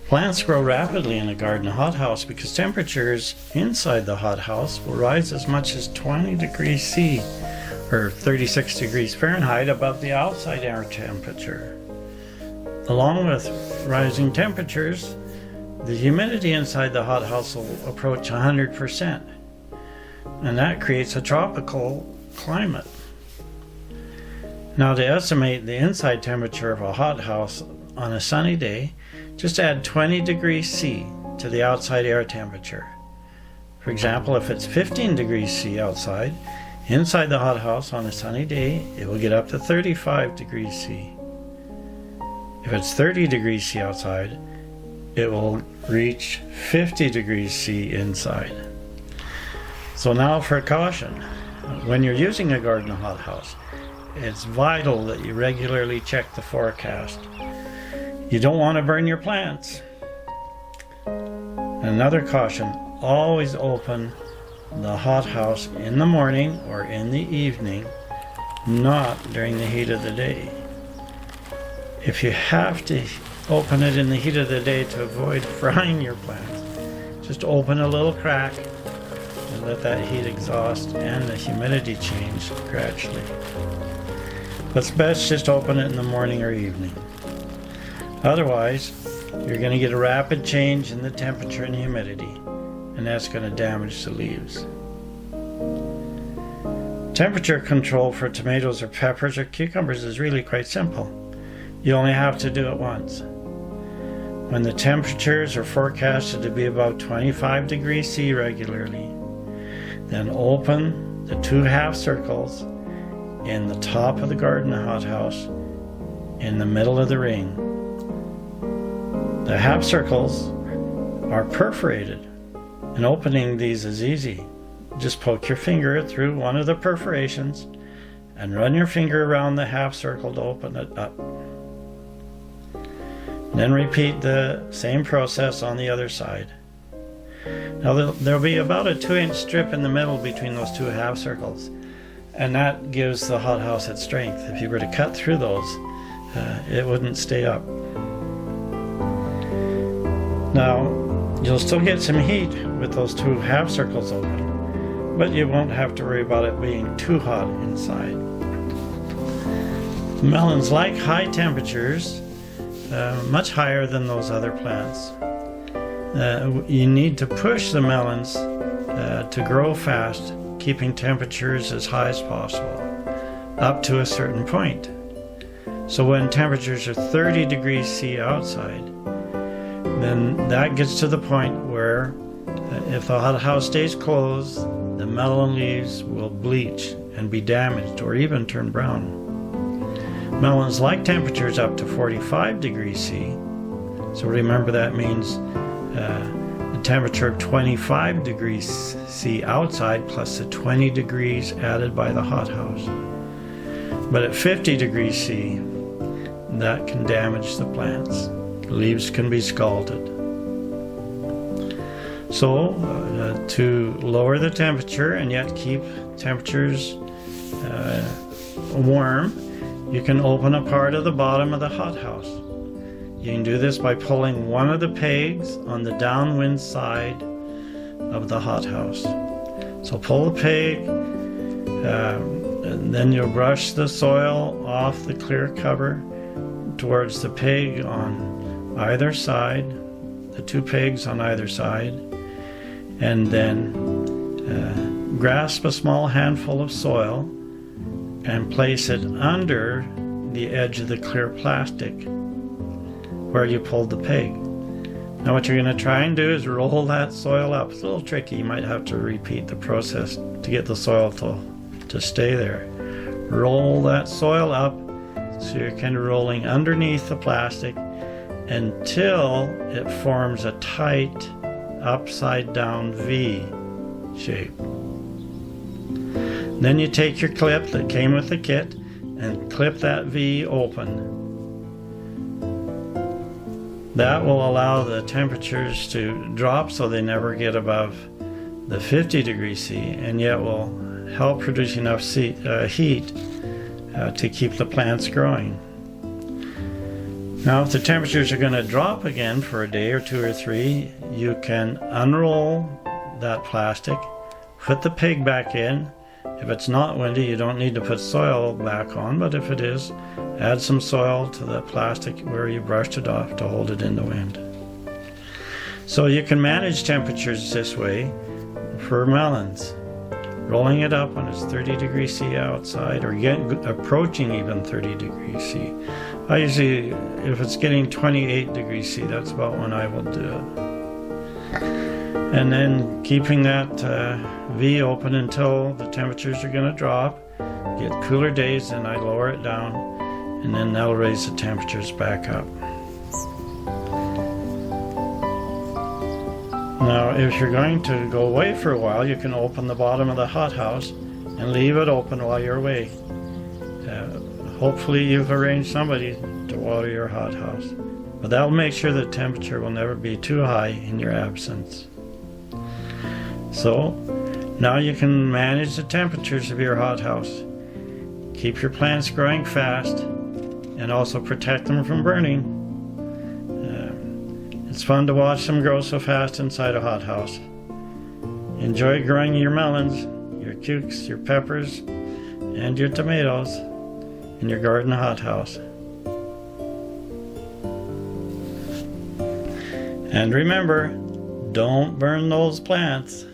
Plants grow rapidly in a garden hothouse because temperatures inside the hothouse will rise as much as 20 degrees C or 36 degrees Fahrenheit above the outside air temperature. Along with rising temperatures, the humidity inside the hothouse will approach 100%, and that creates a tropical climate. Now, to estimate the inside temperature of a hothouse on a sunny day, just add 20 degrees C to the outside air temperature. For example, if it's 15 degrees C outside, inside the hothouse on a sunny day, it will get up to 35 degrees C. If it's 30 degrees C outside, it will reach 50 degrees C inside. So now for a caution. When you're using a garden hothouse, it's vital that you regularly check the forecast. You don't want to burn your plants. Another caution, always open the hothouse in the morning or in the evening, not during the heat of the day. If you have to open it in the heat of the day to avoid frying your plants, just open a little crack and let that heat exhaust and the humidity change gradually. But it's best just open it in the morning or evening. Otherwise, you're going to get a rapid change in the temperature and humidity, and that's going to damage the leaves. Temperature control for tomatoes or peppers or cucumbers is really quite simple. You only have to do it once. When the temperatures are forecasted to be about 25 degrees C regularly, then open the 2 half circles in the top of the garden hothouse in the middle of the ring. The half circles are perforated, and opening these is easy. Just poke your finger through one of the perforations and run your finger around the half circle to open it up. Then repeat the same process on the other side. Now there'll be about a 2-inch strip in the middle between those 2 half circles, and that gives the hothouse its strength. If you were to cut through those, it wouldn't stay up. Now, you'll still get some heat with those 2 half circles open, but you won't have to worry about it being too hot inside. Melons like high temperatures, much higher than those other plants. You need to push the melons to grow fast, keeping temperatures as high as possible, up to a certain point. So when temperatures are 30 degrees C outside, then that gets to the point where if the hothouse stays closed, the melon leaves will bleach and be damaged or even turn brown. Melons like temperatures up to 45 degrees C, so remember that means the temperature of 25 degrees C outside plus the 20 degrees added by the hothouse. But at 50 degrees C, that can damage the plants. Leaves can be scalded. So to lower the temperature and yet keep temperatures warm, you can open a part of the bottom of the hothouse. You can do this by pulling one of the pegs on the downwind side of the hothouse. So pull the peg, and then you'll brush the soil off the clear cover towards the peg on either side, the 2 pegs on either side, and then grasp a small handful of soil and place it under the edge of the clear plastic where you pulled the peg. Now what you're going to try and do is roll that soil up. It's a little tricky. You might have to repeat the process to get the soil to stay there. Roll that soil up so you're kind of rolling underneath the plastic until it forms a tight upside down V shape. Then you take your clip that came with the kit and clip that V open. That will allow the temperatures to drop so they never get above the 50 degrees C, and yet will help produce enough heat to keep the plants growing. Now if the temperatures are going to drop again for a day or 2 or 3, you can unroll that plastic, put the pig back in. If it's not windy, you don't need to put soil back on, but if it is, add some soil to the plastic where you brushed it off to hold it in the wind. So you can manage temperatures this way for melons. Rolling it up when it's 30 degrees C outside, or approaching even 30 degrees C. I usually, if it's getting 28 degrees C, that's about when I will do it. And then keeping that V open until the temperatures are going to drop. Get cooler days, and I lower it down, and then that'll raise the temperatures back up. Now if you're going to go away for a while, you can open the bottom of the hothouse and leave it open while you're away. Hopefully you've arranged somebody to water your hothouse, but that'll make sure the temperature will never be too high in your absence. So now you can manage the temperatures of your hothouse. Keep your plants growing fast and also protect them from burning. It's fun to watch them grow so fast inside a hothouse. Enjoy growing your melons, your cukes, your peppers, and your tomatoes in your garden hothouse. And remember, don't burn those plants.